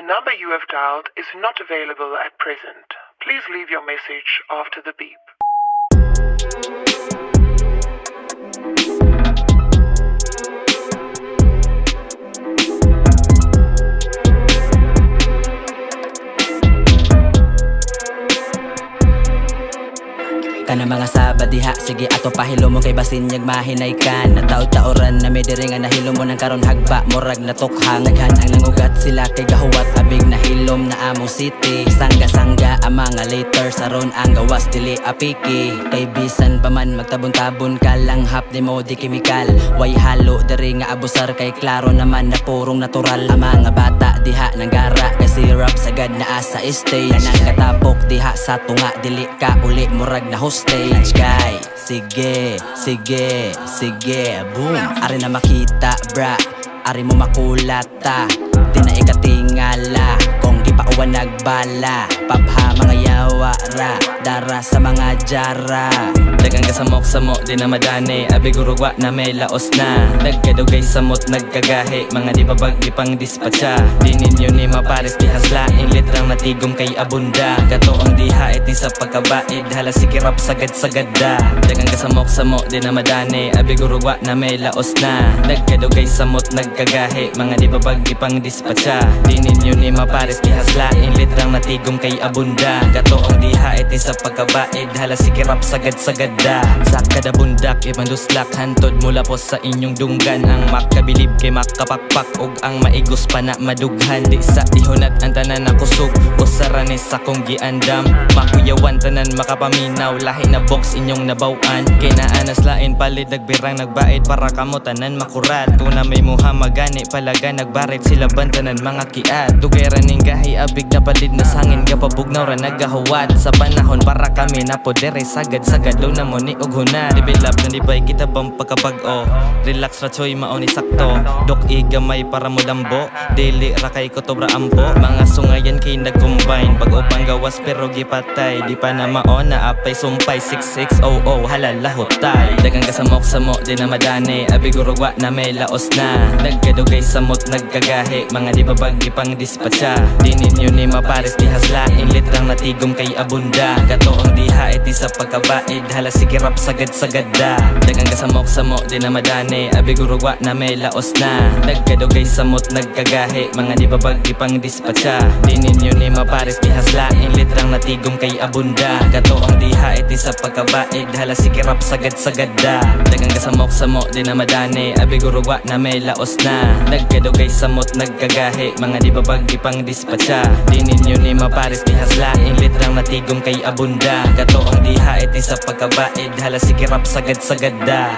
number you have dialed is not available at present. Please leave your message after the beep. Kana mga sabad diha, sige ato pahilo mo kay basin yag mahinay kan. Nataod-taoran na may diri nga nahilo mo ng karon hagba murag natukhang. Naghanang nangugat sila kay gahuwat abig nahilom na among city. Sangga-sangga ang mga later saron ang gawas dili apiki. Kay bisan pa man magtabon-tabon ka lang hap di mo di chemical. Way halo diri nga abusar kay klaro naman na purong natural. Ang mga bata diha nanggara kay syrup sagad na asa stage. Kanang katapok diha sa tunga dili ka uli murag na stage kay sige, sige, sige, boom. Ari na makita bra, ari mo makulata, di na ikatingala kung di pa uwan nagbala. Papha mga yawa ra, dara sa mga jara. Dagang kasamok-samok di na madani, abigurugwa na may laos na. Nagkadugay samot nagkagahi, mga di babag ipang dispatcha. Di ninyo ni mapares di haslain, litrang natigom kay abunda. Gato ang diha iti sa pagkabait, hala sikirap sagad-sagad da. Dagang kasamok-samok di na madani, abigurugwa na may laos na. Nagkadugay samot nagkagahi, mga di babag ipang dispatcha. Di ninyo ni mapares di haslain, litrang natigom kay abunda. Gato ang diha iti sa pagkabait, hala sikirap sagad-sagad da. Sa kada bundak ipanduslak hantod mula po sa inyong dunggan. Ang makabilib kay makapakpak og ang maigos pa na madughan. Di sa ihunat ang tanan na kusog o saranis sa kong giandam. Makuyawan tanan makapaminaw, lahi na box inyong nabawan. Kay naanas lain palid nagbirang nagbait para kamo tanan makurat. Kung na may muha magani palaga nagbarit sila bantanan mga kiat. Dugayran ning gahi abig na palid na sangin kapabugnaw ra nagahuwat. Sa panahon para kami na podere sagad-sagad na mo ni og huna. Develop na dibay kita bang pagkabag-o. Relax ra choy mauni sakto. Dok igamay para mo lambo. Dili ra kay kotobra ampo. Mga sungayan kay nag-combine. Bago pang gawas pero gipatay. Di pa na maon na apay sumpay. 6600 halala hutay. Dagang kasamok-samok di na madani, abigurugwa na may laos na. Nagkadugay samot nagkagahi, mga di babag ipang dispatcha. Di ninyo ni mapares di haslain, litrang natigom kay abunda. Gato ang diha iti sa pagkabait, hala sikirap sagad-sagad da. Dagang kasamok-samok di na madani, abigurugwa na may laos na. Nagkadugay samot nagkagahi, mga di babag ipang dispatcha. Di ninyo ni mapares di haslain, litrang natigom kay abunda. Gato ang diha iti sa pagkabait, hala sikirap sagad-sagad da. Dagang kasamok-samok di na madani, abigurugwa na may laos na. Nagkadugay samot nagkagahi, mga di babag ipang dispatcha. Di ninyo ni mapares di haslain, litrang natigom kay abunda. Gato ang diha iti sa pagkabait, hala sikirap sagad-sagad da.